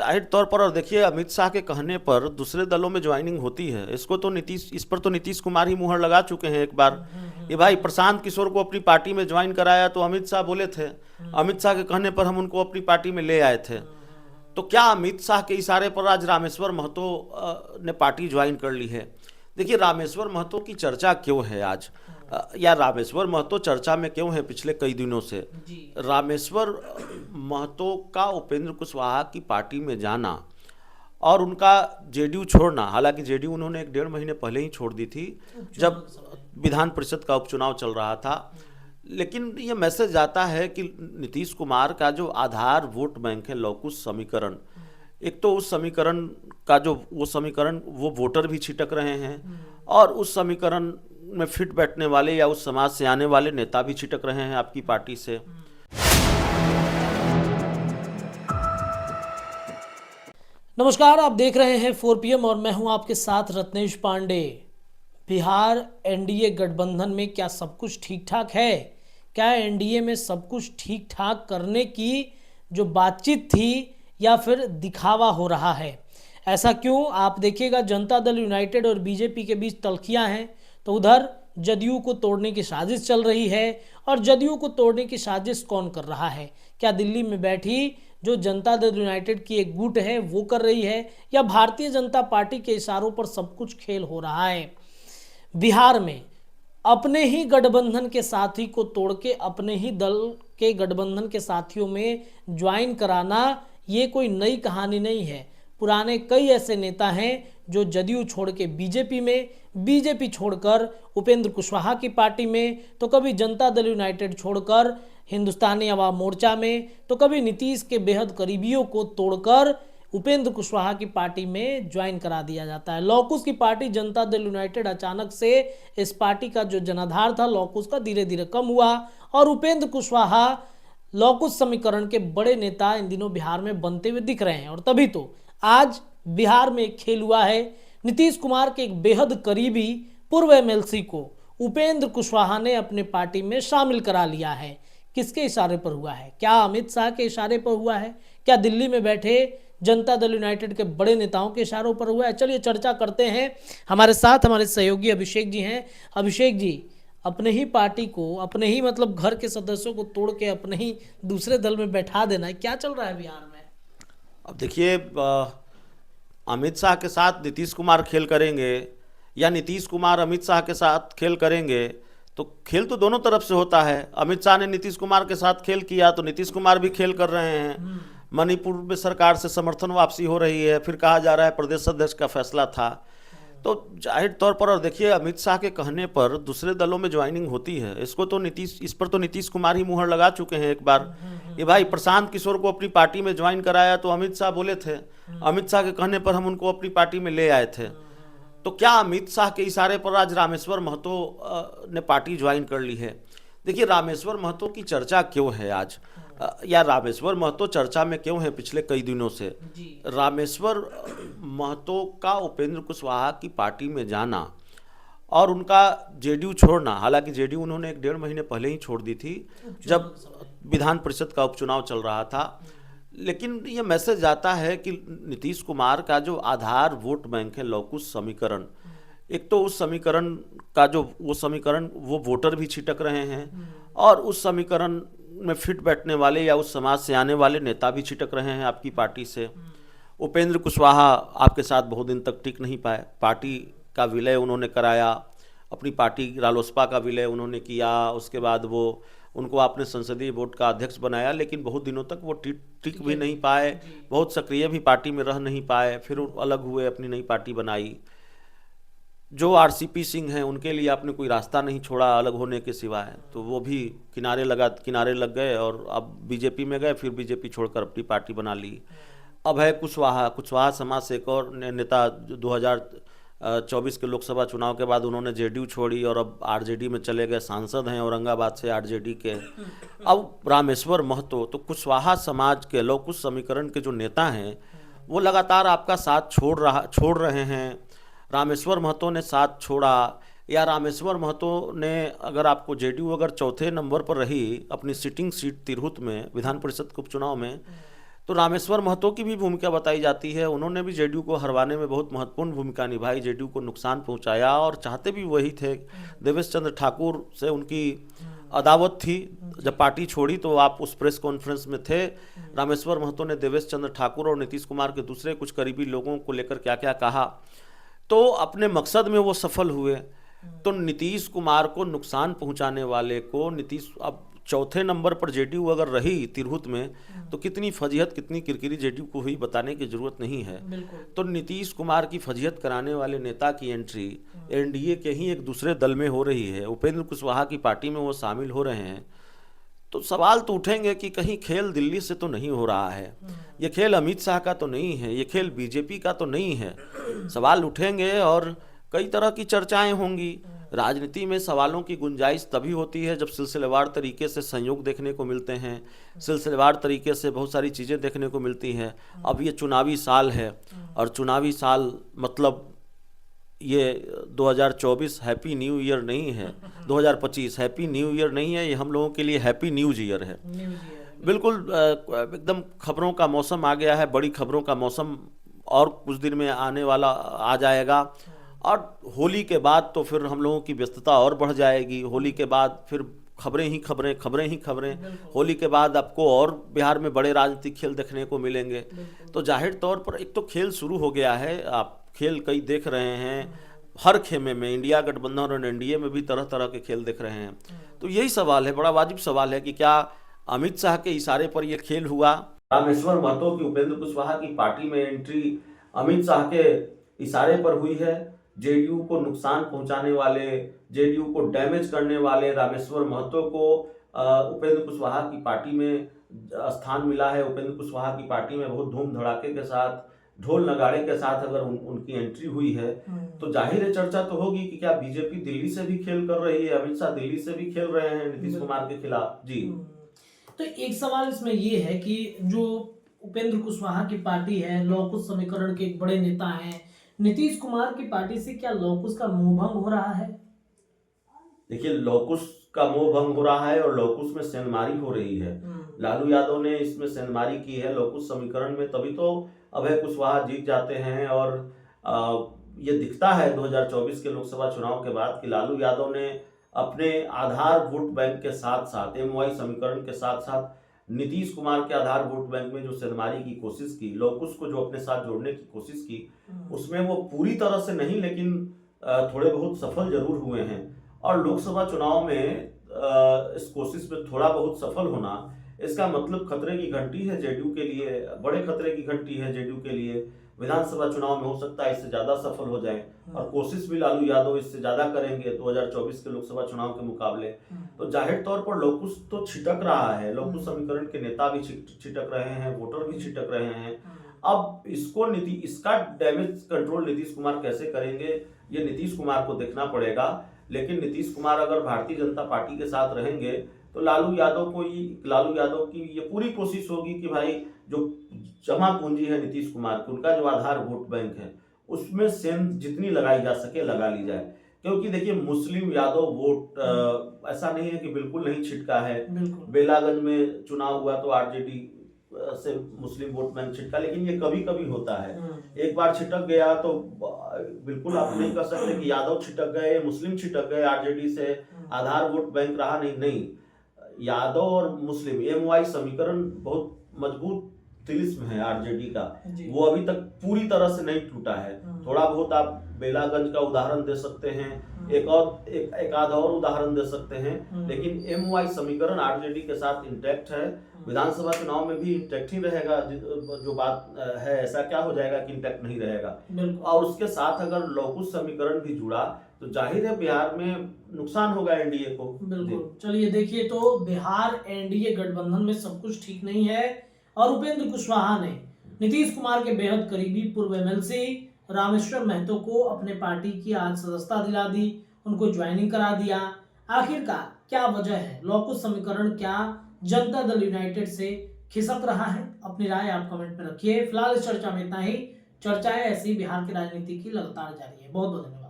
जाहिर तौर पर, और देखिए अमित शाह के कहने पर दूसरे दलों में ज्वाइनिंग होती है। इस पर तो नीतीश कुमार ही मुहर लगा चुके हैं एक बार। ये भाई प्रशांत किशोर को अपनी पार्टी में ज्वाइन कराया तो अमित शाह बोले थे, अमित शाह के कहने पर हम उनको अपनी पार्टी में ले आए थे। तो क्या अमित शाह के इशारे पर आज रामेश्वर महतो ने पार्टी ज्वाइन कर ली है? देखिए रामेश्वर महतो की चर्चा क्यों है आज, या रामेश्वर महतो चर्चा में क्यों है पिछले कई दिनों से? रामेश्वर महतो का उपेंद्र कुशवाहा की पार्टी में जाना और उनका जेडीयू छोड़ना, हालांकि जेडीयू उन्होंने 1-1.5 महीने पहले ही छोड़ दी थी जब विधान परिषद का उपचुनाव चल रहा था। लेकिन ये मैसेज आता है कि नीतीश कुमार का जो आधार वोट बैंक है लौकुश समीकरण, एक तो उस समीकरण का जो वो वोटर भी छिटक रहे हैं, और उस समीकरण में फिट बैठने वाले या उस समाज से आने वाले नेता भी छिटक रहे हैं आपकी पार्टी से। नमस्कार, आप देख रहे हैं 4 PM और मैं हूं आपके साथ रत्नेश पांडे। बिहार एनडीए गठबंधन में क्या सब कुछ ठीक ठाक है? क्या एनडीए में सब कुछ ठीक ठाक करने की जो बातचीत थी या फिर दिखावा हो रहा है? ऐसा क्यों? आप देखिएगा, जनता दल यूनाइटेड और बीजेपी के बीच तल्खियां हैं, तो उधर जदयू को तोड़ने की साजिश चल रही है। और जदयू को तोड़ने की साजिश कौन कर रहा है? क्या दिल्ली में बैठी जो जनता दल यूनाइटेड की एक गुट है वो कर रही है, या भारतीय जनता पार्टी के इशारों पर सब कुछ खेल हो रहा है? बिहार में अपने ही गठबंधन के साथी को तोड़ के अपने ही दल के गठबंधन के साथियों में ज्वाइन कराना ये कोई नई कहानी नहीं है। पुराने कई ऐसे नेता हैं जो जदयू छोड़ के बीजेपी में, बीजेपी छोड़कर उपेंद्र कुशवाहा की पार्टी में, तो कभी जनता दल यूनाइटेड छोड़कर हिंदुस्तानी अवाम मोर्चा में, तो कभी नीतीश के बेहद करीबियों को तोड़कर उपेंद्र कुशवाहा की पार्टी में ज्वाइन करा दिया जाता है। लौकुश की पार्टी जनता दल यूनाइटेड अचानक से इस पार्टी का जो जनाधार था लौकुश का धीरे धीरे कम हुआ, और उपेंद्र कुशवाहा लौकुश समीकरण के बड़े नेता इन दिनों बिहार में बनते हुए दिख रहे हैं। और तभी तो आज बिहार में एक खेल हुआ है। नीतीश कुमार के एक बेहद करीबी पूर्व एमएलसी को उपेंद्र कुशवाहा ने अपने पार्टी में शामिल करा लिया है। किसके इशारे पर हुआ है? क्या अमित शाह के इशारे पर हुआ है? क्या दिल्ली में बैठे जनता दल यूनाइटेड के बड़े नेताओं के इशारों पर हुआ है? चलिए चर्चा करते हैं। हमारे साथ हमारे सहयोगी अभिषेक जी हैं। अभिषेक जी, अपने ही पार्टी को, अपने ही मतलब घर के सदस्यों को तोड़ के अपने ही दूसरे दल में बैठा देना है, क्या चल रहा है बिहार में? अब देखिए, अमित शाह के साथ नीतीश कुमार खेल करेंगे या नीतीश कुमार अमित शाह के साथ खेल करेंगे, तो खेल तो दोनों तरफ से होता है। अमित शाह ने नीतीश कुमार के साथ खेल किया तो नीतीश कुमार भी खेल कर रहे हैं। मणिपुर में सरकार से समर्थन वापसी हो रही है, फिर कहा जा रहा है प्रदेश अध्यक्ष का फैसला था। तो जाहिर तौर पर, और देखिए अमित शाह के कहने पर दूसरे दलों में ज्वाइनिंग होती है। इस पर तो नीतीश कुमार ही मुहर लगा चुके हैं एक बार। ये भाई प्रशांत किशोर को अपनी पार्टी में ज्वाइन कराया तो अमित शाह बोले थे, अमित शाह के कहने पर हम उनको अपनी पार्टी में ले आए थे। तो क्या अमित शाह के इशारे पर आज रामेश्वर महतो ने पार्टी ज्वाइन कर ली है? देखिए रामेश्वर महतो की चर्चा क्यों है आज, या रामेश्वर महतो चर्चा में क्यों है पिछले कई दिनों से? रामेश्वर महतो का उपेंद्र कुशवाहा की पार्टी में जाना और उनका जेडीयू छोड़ना, हालांकि जेडीयू उन्होंने 1-1.5 महीने पहले ही छोड़ दी थी जब विधान परिषद का उपचुनाव चल रहा था। लेकिन ये मैसेज आता है कि नीतीश कुमार का जो आधार वोट बैंक है लौकुश समीकरण, एक तो उस समीकरण का जो वो वोटर भी छिटक रहे हैं, और उस समीकरण में फिट बैठने वाले या उस समाज से आने वाले नेता भी छिटक रहे हैं आपकी पार्टी से। उपेंद्र कुशवाहा आपके साथ बहुत दिन तक टिक नहीं पाए। पार्टी का विलय उन्होंने कराया, अपनी पार्टी रालोसपा का विलय उन्होंने किया, उसके बाद उनको आपने संसदीय बोर्ड का अध्यक्ष बनाया, लेकिन बहुत दिनों तक वो टिक भी नहीं पाए, बहुत सक्रिय भी पार्टी में रह नहीं पाए। फिर अलग हुए, अपनी नई पार्टी बनाई। जो आरसीपी सिंह हैं उनके लिए आपने कोई रास्ता नहीं छोड़ा अलग होने के सिवाय, तो वो भी किनारे लग गए और अब बीजेपी में गए, फिर बीजेपी छोड़कर अपनी पार्टी बना ली। अब है कुशवाहा समाज से एक और नेता, 2024 के लोकसभा चुनाव के बाद उन्होंने जेडीयू छोड़ी और अब आरजेडी में चले गए, सांसद हैं औरंगाबाद से आरजेडी के। अब रामेश्वर महतो, तो कुशवाहा समाज के लौकुश समीकरण के जो नेता हैं वो लगातार आपका साथ छोड़ रहे हैं। रामेश्वर महतो ने साथ छोड़ा, या रामेश्वर महतो ने, अगर आपको जेडीयू अगर चौथे नंबर पर रही अपनी सिटिंग सीट तिरहुत में विधान परिषद के उपचुनाव में, तो रामेश्वर महतो की भी भूमिका बताई जाती है। उन्होंने भी जेडीयू को हरवाने में बहुत महत्वपूर्ण भूमिका निभाई, जेडीयू को नुकसान पहुंचाया और चाहते भी वही थे। देवेश चंद्र ठाकुर से उनकी अदावत थी। जब पार्टी छोड़ी तो आप उस प्रेस कॉन्फ्रेंस में थे। रामेश्वर महतो ने देवेश चंद्र ठाकुर और नीतीश कुमार के दूसरे कुछ करीबी लोगों को लेकर क्या क्या कहा, तो अपने मकसद में वो सफल हुए। तो नीतीश कुमार को नुकसान पहुंचाने वाले को नीतीश, अब चौथे नंबर पर जेडीयू अगर रही तिरहुत में तो कितनी फजीहत कितनी किरकिरी जेडीयू को हुई बताने की जरूरत नहीं है। तो नीतीश कुमार की फजीहत कराने वाले नेता की एंट्री एनडीए के ही एक दूसरे दल में हो रही है। उपेंद्र कुशवाहा की पार्टी में वो शामिल हो रहे हैं। तो सवाल तो उठेंगे कि कहीं खेल दिल्ली से तो नहीं हो रहा है, ये खेल अमित शाह का तो नहीं है, ये खेल बीजेपी का तो नहीं है। सवाल उठेंगे और कई तरह की चर्चाएं होंगी। राजनीति में सवालों की गुंजाइश तभी होती है जब सिलसिलेवार तरीके से संयोग देखने को मिलते हैं, सिलसिलेवार तरीके से बहुत सारी चीज़ें देखने को मिलती हैं। अब ये चुनावी साल है और चुनावी साल मतलब ये 2024 हैप्पी न्यू ईयर नहीं है, 2025 हैप्पी न्यू ईयर नहीं है, ये हम लोगों के लिए हैप्पी न्यूज ईयर है। बिल्कुल एकदम खबरों का मौसम आ गया है, बड़ी खबरों का मौसम और कुछ दिन में आने वाला आ जाएगा। और होली के बाद तो फिर हम लोगों की व्यस्तता और बढ़ जाएगी। होली के बाद फिर खबरें ही खबरें, खबरें ही खबरें। होली के बाद आपको और बिहार में बड़े राजनीतिक खेल देखने को मिलेंगे। तो जाहिर तौर पर एक तो खेल शुरू हो गया है, आप खेल कई देख रहे हैं हर खेमे में, इंडिया गठबंधन और एनडीए में भी तरह तरह के खेल देख रहे हैं। तो यही सवाल है, बड़ा वाजिब सवाल है कि क्या अमित शाह के इशारे पर यह खेल हुआ? रामेश्वर महतो की उपेंद्र कुशवाहा की पार्टी में एंट्री अमित शाह के इशारे पर हुई है। जेडीयू को नुकसान पहुंचाने वाले, जेडीयू को डैमेज करने वाले रामेश्वर महतो को उपेंद्र कुशवाहा की पार्टी में स्थान मिला है। उपेंद्र कुशवाहा की पार्टी में बहुत धूम धड़ाके के साथ, ढोल नगाड़े के साथ अगर उनकी एंट्री हुई है तो जाहिर है चर्चा तो होगी कि क्या बीजेपी दिल्ली से भी खेल कर रही है, अमित शाह दिल्ली से भी खेल रहे हैं नीतीश कुमार के खिलाफ। जी, तो एक सवाल इसमें ये है कि जो उपेंद्र कुशवाहा की पार्टी है, लौकुश समीकरण के एक बड़े नेता हैं, नीतीश कुमार की पार्टी से क्या लौकुश का मोह भंग हो रहा है? देखिए, लौकुश का मोह भंग हो रहा है और लौकुश में सेंधमारी हो रही है। लालू यादव ने इसमें सेंधमारी की है लौकुश समीकरण में, तभी तो अभय कुशवाहा जीत जाते हैं। और ये दिखता है 2024 के लोकसभा चुनाव के बाद कि लालू यादव ने अपने आधार वोट बैंक के साथ साथ, एमवाई समीकरण के साथ साथ नीतीश कुमार के आधार वोट बैंक में जो सेंधमारी की कोशिश की, लौकुश को जो अपने साथ जोड़ने की कोशिश की, उसमें वो पूरी तरह से नहीं लेकिन थोड़े बहुत सफल जरूर हुए हैं। और लोकसभा चुनाव में इस कोशिश में थोड़ा बहुत सफल होना, इसका मतलब खतरे की घंटी है जेडीयू के लिए, बड़े खतरे की घंटी है जेडीयू के लिए। विधानसभा चुनाव में हो सकता है इससे ज्यादा सफल हो जाए और कोशिश भी लालू यादव इससे ज्यादा करेंगे 2024 के लोकसभा चुनाव के मुकाबले। तो जाहिर तौर पर लौकुश तो छिटक रहा है, लौकुश समीकरण के नेता भी छिटक रहे हैं, वोटर भी छिटक रहे हैं। अब इसका डैमेज कंट्रोल नीतीश कुमार कैसे करेंगे, ये नीतीश कुमार को देखना पड़ेगा। लेकिन नीतीश कुमार अगर भारतीय जनता पार्टी के साथ रहेंगे तो लालू यादव की ये पूरी कोशिश होगी कि भाई जो जमा पूंजी है नीतीश कुमार की, उनका जो आधार वोट बैंक है, उसमें सेंध जितनी लगाई जा सके लगा ली जाए। क्योंकि देखिए, मुस्लिम यादव वोट ऐसा नहीं है कि बिल्कुल नहीं छिटका है। बेलागंज में चुनाव हुआ तो आरजेडी से मुस्लिम वोट बैंक छिटका, लेकिन ये कभी कभी होता है। एक बार छिटक गया तो बिल्कुल आप नहीं कह सकते कि यादव छिटक गए, मुस्लिम छिटक गए आरजेडी से, आधार वोट बैंक रहा नहीं। यादव और मुस्लिम एमवाई समीकरण बहुत मजबूत तिलिस्म है आरजेडी का, वो अभी तक पूरी तरह से नहीं टूटा है। थोड़ा बहुत आप बेलागंज का उदाहरण दे सकते हैं, एक आध और उदाहरण दे सकते हैं, लेकिन एमवाई समीकरण आरजेडी के साथ इंटैक्ट है। विधानसभा चुनाव में भी इंटैक्ट ही रहेगा। जो बात है, ऐसा क्या हो जाएगा कि इंटैक्ट नहीं रहेगा। और उसके साथ अगर लौकुश समीकरण भी जुड़ा तो जाहिर है बिहार में नुकसान होगा एनडीए को। बिल्कुल। चलिए देखिए, तो बिहार एनडीए गठबंधन में सब कुछ ठीक नहीं है और उपेंद्र कुशवाहा ने नीतीश कुमार के बेहद करीबी पूर्व एमएलसी रामेश्वर महतो को अपने पार्टी की आज सदस्यता दिला दी, उनको ज्वाइनिंग करा दिया। आखिरकार क्या वजह है? लौकुश समीकरण क्या जनता दल यूनाइटेड से खिसक रहा है? अपनी राय आप कमेंट में रखिए। फिलहाल इस चर्चा में इतना ही। चर्चाएं ऐसी बिहार की राजनीति की लगातार जारी है। बहुत बहुत धन्यवाद।